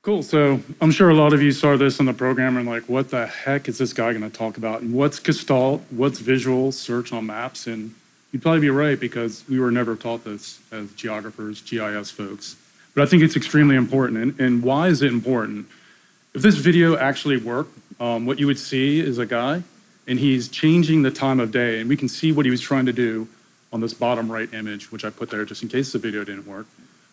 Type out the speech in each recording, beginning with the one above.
Cool. So I'm sure a lot of you saw this on the program and like, what the heck is this guy going to talk about? And what's Gestalt? What's visual search on maps? And you'd probably be right because we were never taught this as geographers, GIS folks. But I think it's extremely important. And why is it important? If this video actually worked, what you would see is a guy and he's changing the time of day. And we can see what he was trying to do on this bottom right image, which I put there just in case the video didn't work.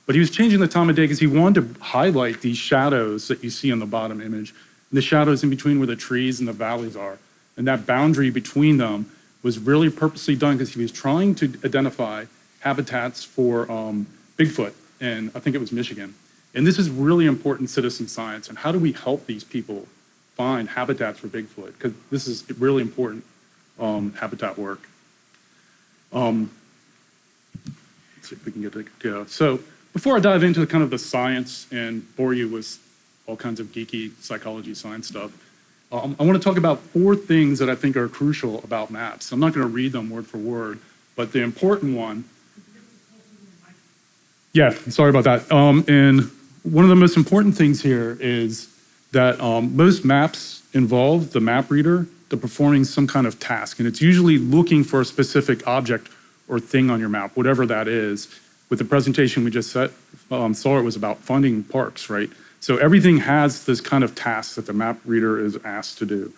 But he was changing the time of day because he wanted to highlight these shadows that you see on the bottom image, and the shadows in between where the trees and the valleys are. And that boundary between them was really purposely done because he was trying to identify habitats for Bigfoot, and I think it was Michigan. And this is really important citizen science. And how do we help these people find habitats for Bigfoot? Because this is really important habitat work. Let's see if we can get it to go. So before I dive into kind of the science and bore you with all kinds of geeky psychology science stuff, I want to talk about 4 things that I think are crucial about maps. I'm not going to read them word for word, but the important one, yeah, sorry about that. And one of the most important things here is that most maps involve the map reader to performing some kind of task, and it's usually looking for a specific object or thing on your map, whatever that is. With the presentation we just saw, it was about finding parks, right? So everything has this kind of task that the map reader is asked to do.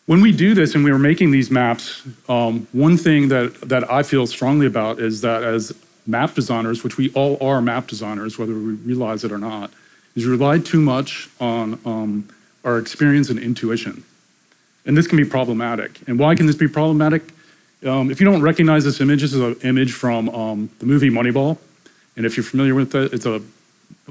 When we do this and we are making these maps, one thing that I feel strongly about is that as map designers, which we all are map designers, whether we realize it or not, is rely too much on our experience and intuition. And this can be problematic. And why can this be problematic? If you don't recognize this image, this is an image from the movie Moneyball. And if you're familiar with it, it's a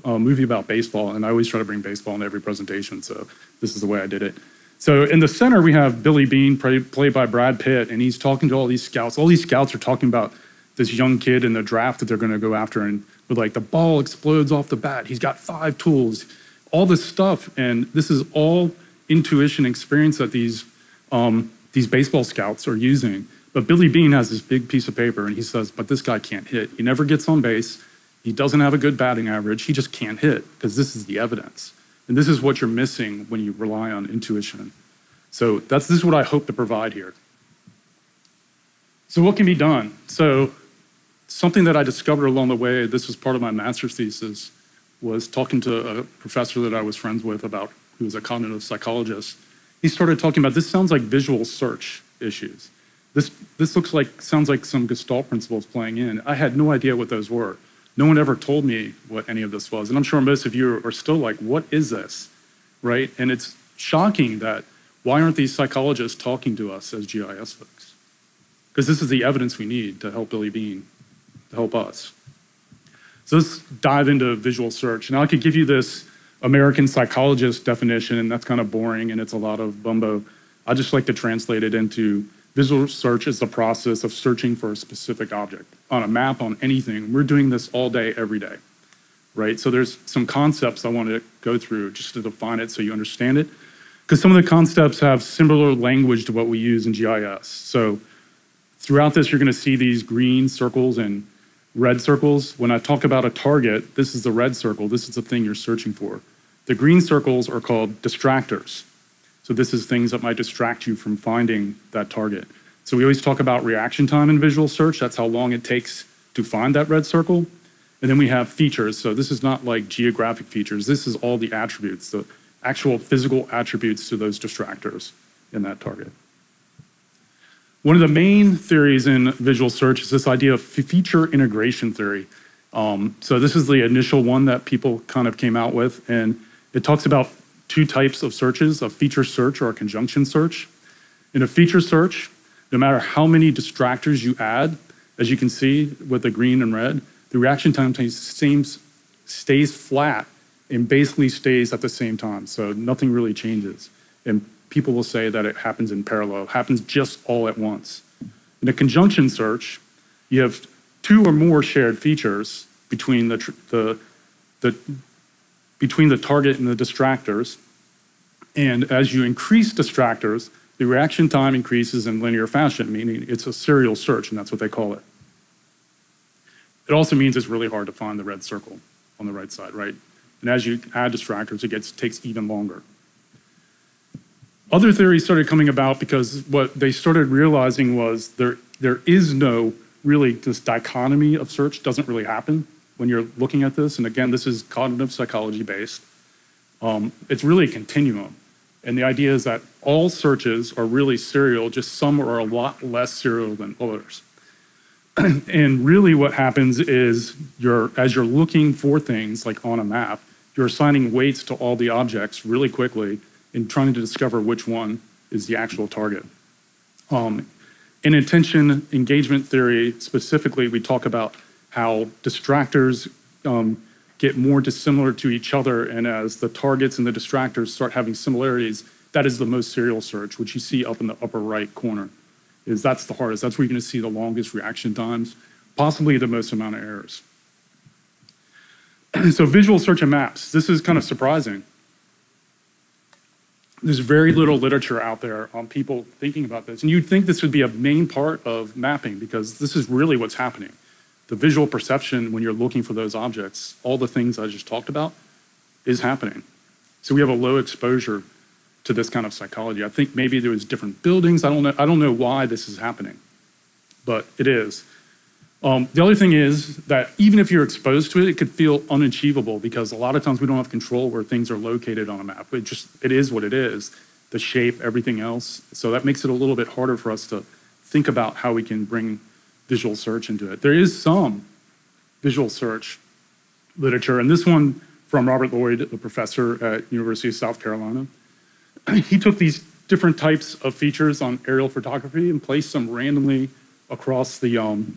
movie about baseball. And I always try to bring baseball in every presentation, so this is the way I did it. So in the center, we have Billy Beane, played by Brad Pitt, and he's talking to all these scouts. All these scouts are talking about this young kid in the draft that they're going to go after. And with like the ball explodes off the bat. He's got 5 tools, all this stuff. And this is all intuition experience that these baseball scouts are using. But Billy Beane has this big piece of paper and he says, but this guy can't hit. He never gets on base. He doesn't have a good batting average. He just can't hit because this is the evidence. And this is what you're missing when you rely on intuition. So this is what I hope to provide here. So what can be done? So something that I discovered along the way, this was part of my master's thesis, was talking to a professor that I was friends with who was a cognitive psychologist. He started talking about, this sounds like visual search issues. This sounds like some Gestalt principles playing in. I had no idea what those were. No one ever told me what any of this was. And I'm sure most of you are still like, what is this, right? And it's shocking that why aren't these psychologists talking to us as GIS folks? Because this is the evidence we need to help Billy Beane, to help us. So let's dive into visual search. Now I could give you this American psychologist definition, and that's kind of boring and it's a lot of bumbo. I just like to translate it into visual search is the process of searching for a specific object on a map, on anything. We're doing this all day, every day, right? So there's some concepts I want to go through just to define it so you understand it, because some of the concepts have similar language to what we use in GIS. So throughout this, you're going to see these green circles and red circles. When I talk about a target, this is the red circle. This is the thing you're searching for. The green circles are called distractors. So this is things that might distract you from finding that target. So we always talk about reaction time in visual search. That's how long it takes to find that red circle. And then we have features. So this is not like geographic features. This is all the attributes, the actual physical attributes to those distractors in that target. One of the main theories in visual search is this idea of feature integration theory. So this is the initial one that people kind of came out with. And it talks about 2 types of searches, a feature search or a conjunction search. In a feature search, no matter how many distractors you add, as you can see with the green and red, the reaction time stays flat and basically stays at the same time. So nothing really changes. And people will say that it happens in parallel, happens just all at once. In a conjunction search, you have 2 or more shared features between the target and the distractors. And as you increase distractors, the reaction time increases in linear fashion, meaning it's a serial search, and that's what they call it. It also means it's really hard to find the red circle on the right side, right? And as you add distractors, it takes even longer. Other theories started coming about because what they started realizing was there is no really, this dichotomy of search doesn't really happen when you're looking at this. And again, this is cognitive psychology based. It's really a continuum. And the idea is that all searches are really serial, just some are a lot less serial than others. And really what happens is as you're looking for things like on a map, you're assigning weights to all the objects really quickly and trying to discover which one is the actual target. In attention engagement theory, specifically, we talk about how distractors get more dissimilar to each other, and as the targets and the distractors start having similarities, that is the most serial search, which you see up in the upper right corner. That's the hardest. That's where you're going to see the longest reaction times, possibly the most amount of errors. So visual search and maps. This is kind of surprising. There's very little literature out there on people thinking about this. And you'd think this would be a main part of mapping because this is really what's happening. The visual perception when you're looking for those objects, all the things I just talked about, is happening. So we have a low exposure to this kind of psychology. I think maybe there was different buildings. I don't know why this is happening, but it is. The other thing is that even if you're exposed to it, it could feel unachievable because a lot of times we don't have control where things are located on a map. It is what it is, the shape, everything else. So that makes it a little bit harder for us to think about how we can bring visual search into it. There is some visual search literature, and this one from Robert Lloyd, a professor at University of South Carolina. He took these different types of features on aerial photography and placed them randomly across the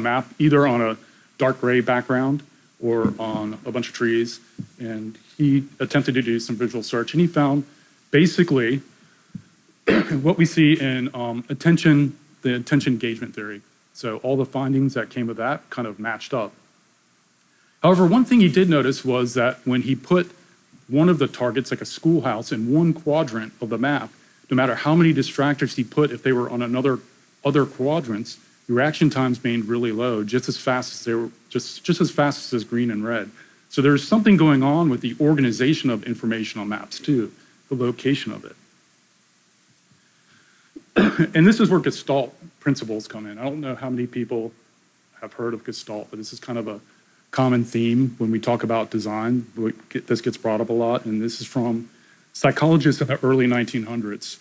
map, either on a dark gray background or on a bunch of trees. And he attempted to do some visual search, and he found basically what we see in the attention engagement theory. So all the findings that came of that kind of matched up. However, one thing he did notice was that when he put one of the targets, like a schoolhouse, in one quadrant of the map, no matter how many distractors he put, if they were on other quadrants, the reaction times remained really low, just as fast as they were, just as fast as green and red. So there's something going on with the organization of information on maps too, the location of it. And this is where Gestalt principles come in. I don't know how many people have heard of Gestalt, but this is kind of a common theme when we talk about design. This gets brought up a lot, and this is from psychologists in the early 1900s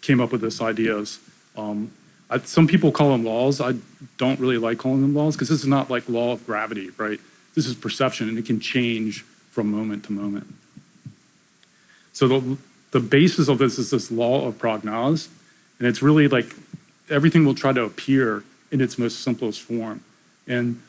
came up with this ideas. Some people call them laws. I don't really like calling them laws because this is not like law of gravity, right? This is perception, and it can change from moment to moment. So the basis of this is this law of prognose, and it's really like everything will try to appear in its most simplest form. And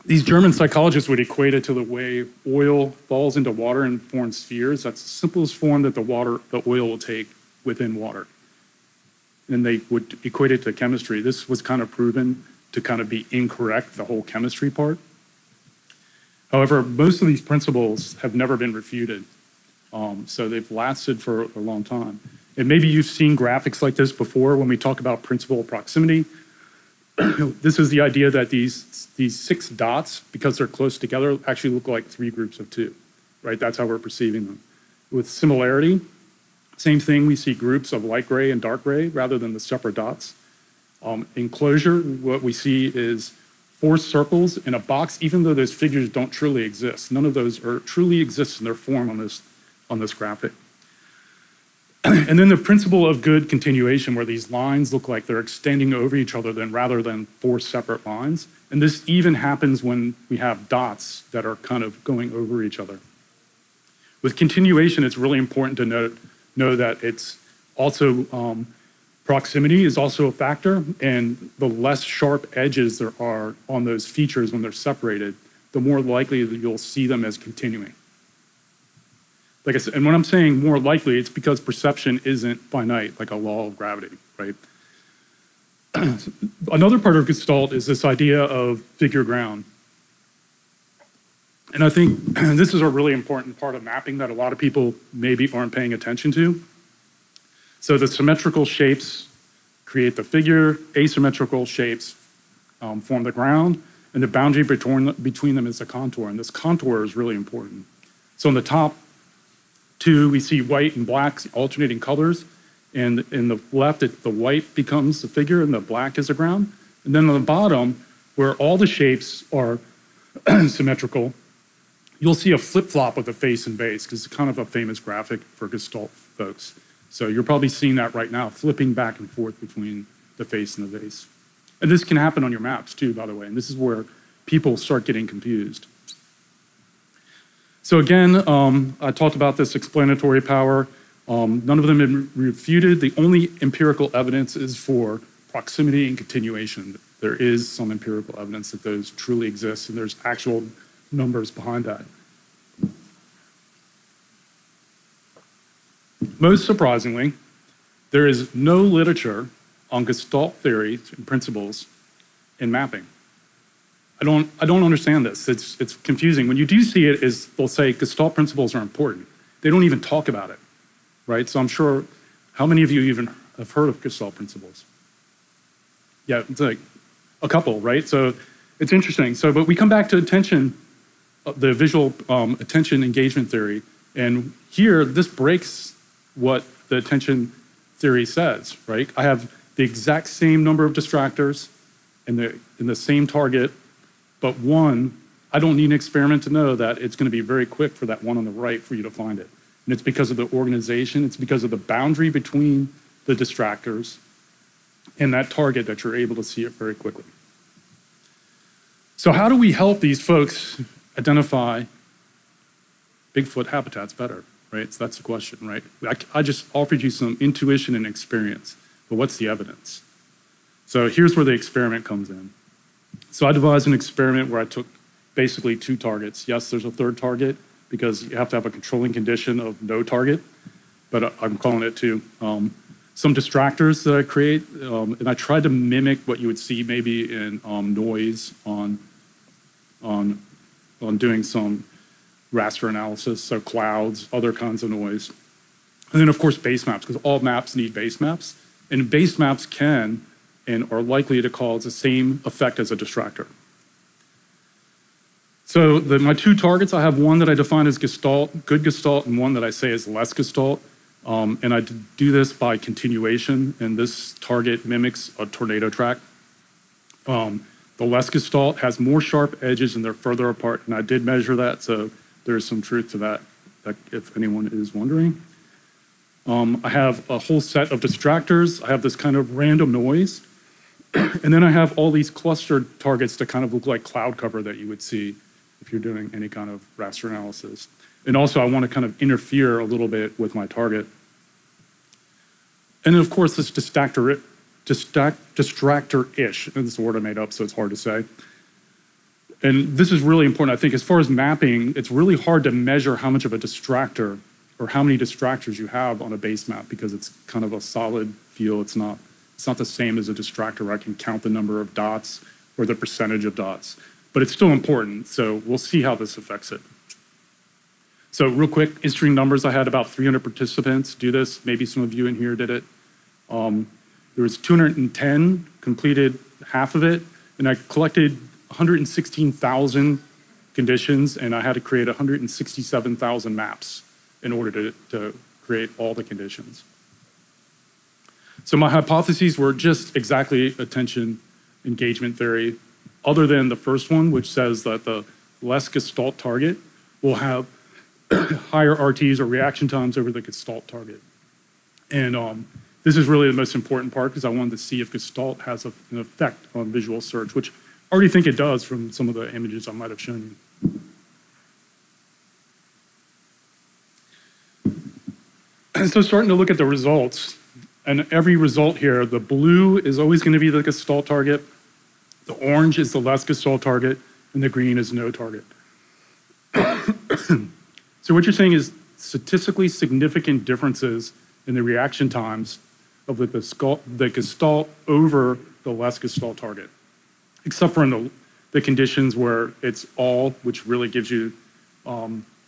these German psychologists would equate it to the way oil falls into water and forms spheres. That's the simplest form that the oil will take within water. And they would equate it to chemistry. This was kind of proven to kind of be incorrect, the whole chemistry part. However, most of these principles have never been refuted. So they've lasted for a long time. And maybe you've seen graphics like this before when we talk about principle of proximity. This is the idea that these 6 dots, because they're close together, actually look like 3 groups of 2, right? That's how we're perceiving them. With similarity, same thing, we see groups of light gray and dark gray rather than the separate dots. Enclosure, what we see is 4 circles in a box, even though those figures don't truly exist. None of those truly exist in their form on this graphic. And then the principle of good continuation, where these lines look like they're extending over each other rather than 4 separate lines. And this even happens when we have dots that are kind of going over each other. With continuation, it's really important to know that it's also proximity is also a factor, and the less sharp edges there are on those features when they're separated, the more likely that you'll see them as continuing. Like I said, and when I'm saying more likely, it's because perception isn't finite, like a law of gravity, right? Another part of Gestalt is this idea of figure ground. And I think this is a really important part of mapping that a lot of people maybe aren't paying attention to. So the symmetrical shapes create the figure, asymmetrical shapes form the ground, and the boundary between them is the contour, and this contour is really important. So in the top two, we see white and black alternating colors, and in the left, the white becomes the figure and the black is the ground. And then on the bottom, where all the shapes are symmetrical, you'll see a flip-flop of the face and base, because it's kind of a famous graphic for Gestalt folks. So you're probably seeing that right now, flipping back and forth between the face and the base. And this can happen on your maps too, by the way, and this is where people start getting confused. So again, I talked about this explanatory power. None of them have been refuted. The only empirical evidence is for proximity and continuation. There is some empirical evidence that those truly exist, and there's actual numbers behind that. Most surprisingly, there is no literature on Gestalt theory and principles in mapping. I don't understand this. It's confusing. When you do see it, they'll say Gestalt principles are important. They don't even talk about it, right? So I'm sure, how many of you even have heard of Gestalt principles? Yeah, it's like a couple, right? So it's interesting. So, but we come back to attention, the visual attention engagement theory, and here this breaks what the attention theory says, right? I have the exact same number of distractors in the same target, but one, I don't need an experiment to know that it's going to be very quick for that one on the right for you to find it. And it's because of the organization, it's because of the boundary between the distractors and that target that you're able to see it very quickly. So how do we help these folks identify Bigfoot habitats better, right? So that's the question, right? I just offered you some intuition and experience, but what's the evidence? So here's where the experiment comes in. So I devised an experiment where I took basically two targets. Yes, there's a third target because you have to have a controlling condition of no target, but I'm calling it two. Some distractors that I create, and I tried to mimic what you would see maybe in noise on doing some raster analysis, so clouds, other kinds of noise. And then of course base maps, because all maps need base maps, and base maps can and are likely to cause the same effect as a distractor. So my two targets, I have one that I define as Gestalt, good Gestalt, and one that I say is less Gestalt. And I do this by continuation, and this target mimics a tornado track. The less Gestalt has more sharp edges and they're further apart, and I did measure that, so there's some truth to that if anyone is wondering. I have a whole set of distractors. I have this kind of random noise. And then I have all these clustered targets that kind of look like cloud cover that you would see if you're doing any kind of raster analysis. And also I want to kind of interfere a little bit with my target. And then of course this distractor-ish, and this is a word I made up so it's hard to say. And this is really important. I think as far as mapping, it's really hard to measure how much of a distractor or how many distractors you have on a base map because it's kind of a solid feel. It's not the same as a distractor where I can count the number of dots or the percentage of dots, but it's still important. So we'll see how this affects it. So real quick, interesting numbers. I had about 300 participants do this. Maybe some of you in here did it. There was 210, completed half of it, and I collected 116,000 conditions, and I had to create 167,000 maps in order to create all the conditions. So my hypotheses were just exactly attention engagement theory, other than the first one, which says that the less Gestalt target will have higher RTs or reaction times over the Gestalt target. And this is really the most important part because I wanted to see if Gestalt has an effect on visual search, which I already think it does from some of the images I might have shown you. And so starting to look at the results, and every result here, the blue is always going to be the Gestalt target, the orange is the less Gestalt target, and the green is no target. So what you're saying is statistically significant differences in the reaction times of the Gestalt over the less Gestalt target, except for in the conditions where it's all, which really gives you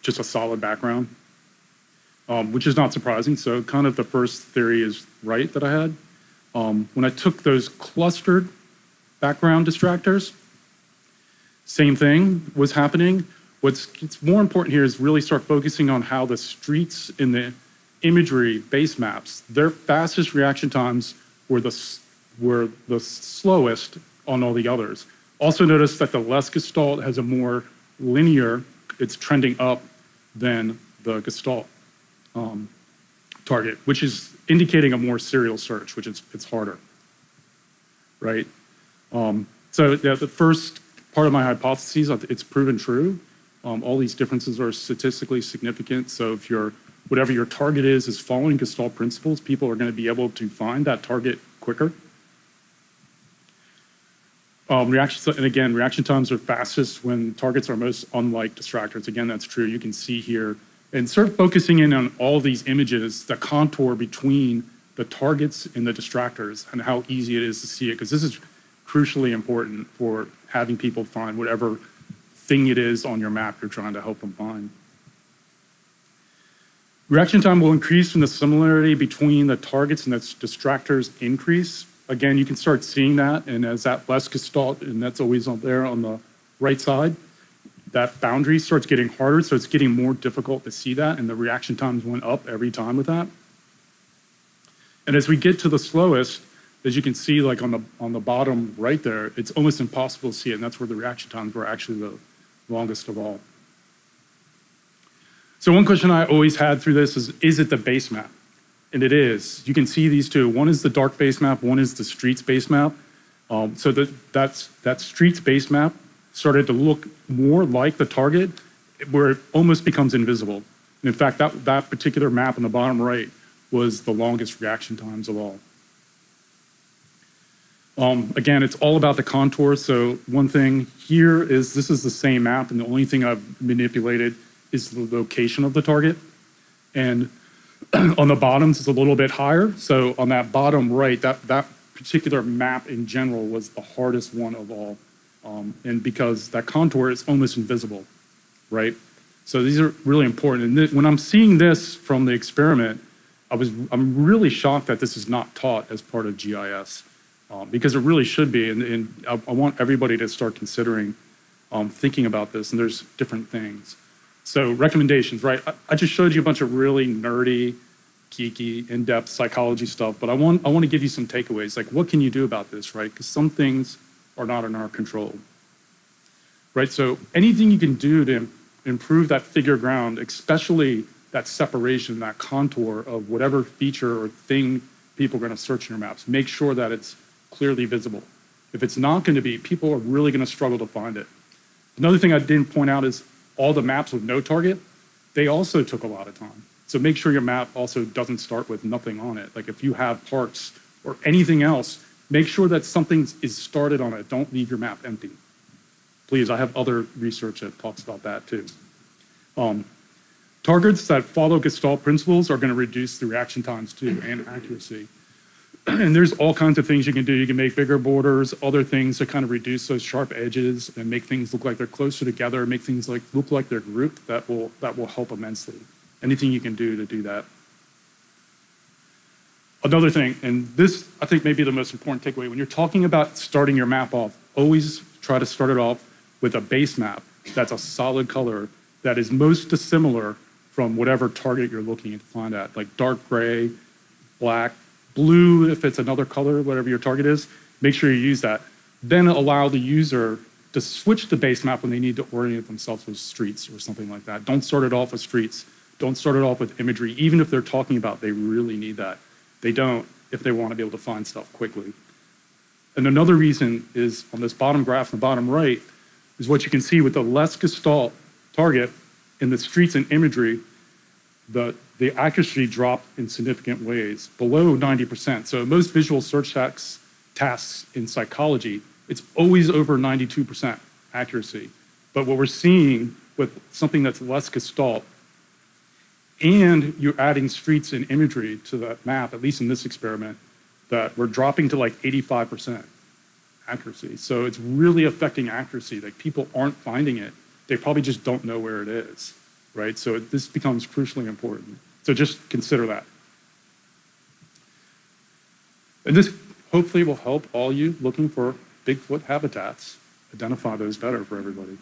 just a solid background. Which is not surprising. So kind of the first theory is right that I had. When I took those clustered background distractors Same thing was happening. What's more important here is really start focusing on how the streets in the imagery base maps, their fastest reaction times were the slowest on all the others. Also notice that the less Gestalt has a more linear, it's trending up than the Gestalt target, which is indicating a more serial search, which it's harder, right? So the first part of my hypothesis, it's proven true. All these differences are statistically significant. So if whatever your target is following Gestalt principles, people are going to be able to find that target quicker. Reaction times are fastest when targets are most unlike distractors. Again, that's true. You can see here. And start focusing in on all these images, the contour between the targets and the distractors and how easy it is to see it, because this is crucially important for having people find whatever thing it is on your map you're trying to help them find. Reaction time will increase when the similarity between the targets and the distractors increase. Again, you can start seeing that, and as that less Gestalt, and that's always up there on the right side, that boundary starts getting harder, so it's getting more difficult to see that, and the reaction times went up every time with that. And as we get to the slowest, as you can see, like on the bottom right there, it's almost impossible to see it, and that's where the reaction times were actually the longest of all. So one question I always had through this is it the base map? And it is. You can see these two. One is the dark base map, one is the streets base map. So that streets base map started to look more like the target, where it almost becomes invisible. And in fact, that particular map in the bottom right was the longest reaction times of all. Again, it's all about the contour. So one thing here is this is the same map, and the only thing I've manipulated is the location of the target. And on the bottoms, it's a little bit higher. So on that bottom right, that particular map in general was the hardest one of all. And because that contour is almost invisible, right? So these are really important. And when I'm seeing this from the experiment, I'm really shocked that this is not taught as part of GIS, because it really should be. And I want everybody to start considering thinking about this, and there's different things. So recommendations, right? I just showed you a bunch of really nerdy, geeky, in-depth psychology stuff, but I want to give you some takeaways. Like, what can you do about this, right? Because some things are not in our control, right? So anything you can do to improve that figure ground, especially that separation, that contour of whatever feature or thing people are going to search in your maps, make sure that it's clearly visible. If it's not going to be, people are really going to struggle to find it. Another thing I didn't point out is all the maps with no target, they also took a lot of time. So make sure your map also doesn't start with nothing on it. Like if you have parks or anything else, make sure that something is started on it. Don't leave your map empty. Please, I have other research that talks about that too. Targets that follow Gestalt principles are going to reduce the reaction times too, and accuracy. And there's all kinds of things you can do. You can make bigger borders, other things to kind of reduce those sharp edges and make things look like they're closer together, make things look like they're grouped. That will help immensely. Anything you can do to do that. Another thing, and this I think may be the most important takeaway, when you're talking about starting your map off, always try to start it off with a base map that's a solid color that is most dissimilar from whatever target you're looking to find at, like dark gray, black, blue if it's another color, whatever your target is, make sure you use that. Then allow the user to switch the base map when they need to orient themselves with streets or something like that. Don't start it off with streets. Don't start it off with imagery, even if they're talking about they really need that. They don't if they want to be able to find stuff quickly. And another reason is on this bottom graph in the bottom right is what you can see with the less Gestalt target in the streets and imagery, the accuracy dropped in significant ways, below 90%. So most visual search tasks in psychology, it's always over 92% accuracy. But what we're seeing with something that's less Gestalt, and you're adding streets and imagery to that map, at least in this experiment, that we're dropping to like 85% accuracy. So it's really affecting accuracy. Like people aren't finding it. They probably just don't know where it is, right? So this becomes crucially important. So just consider that. And this hopefully will help all you looking for Bigfoot habitats. identify those better for everybody.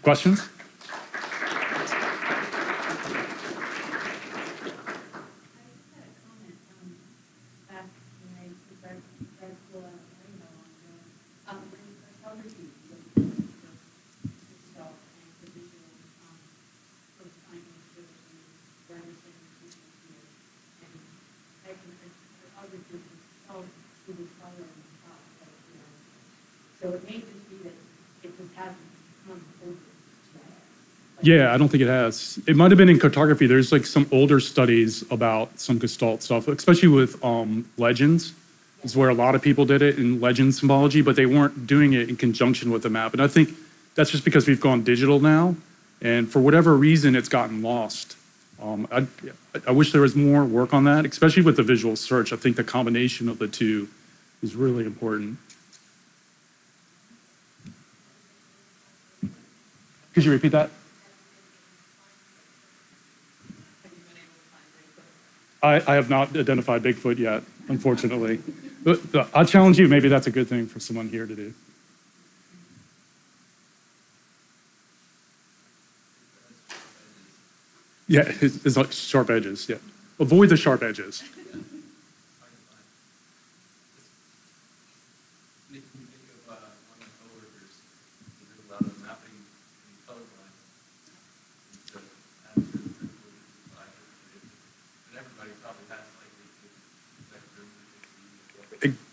Questions? So it may just be that it just hasn't come over. Yeah, I don't think it has. It might have been in cartography. There's like some older studies about some Gestalt stuff, especially with legends, is where a lot of people did it in legend symbology, but they weren't doing it in conjunction with the map. And I think that's just because we've gone digital now, and for whatever reason, it's gotten lost. I wish there was more work on that, especially with the visual search. I think the combination of the two is really important. Could you repeat that? I have not identified Bigfoot yet, unfortunately. But I'll challenge you, maybe that's a good thing for someone here to do. Yeah, it's like sharp edges, yeah. Avoid the sharp edges.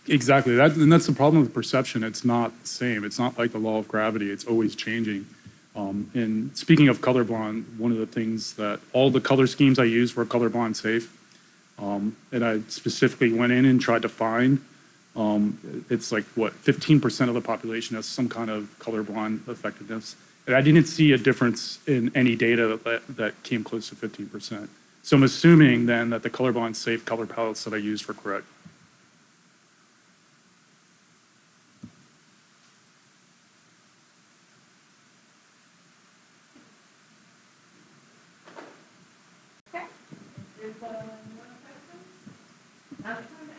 Exactly, and that's the problem with perception. It's not the same. It's not like the law of gravity. It's always changing. And speaking of colorblind, one of the things that all the color schemes I use were colorblind safe. And I specifically went in and tried to find, it's like, what, 15% of the population has some kind of colorblind effectiveness. And I didn't see a difference in any data that came close to 15%. So I'm assuming then that the colorblind safe color palettes that I used were correct. Okay, if there's no more questions,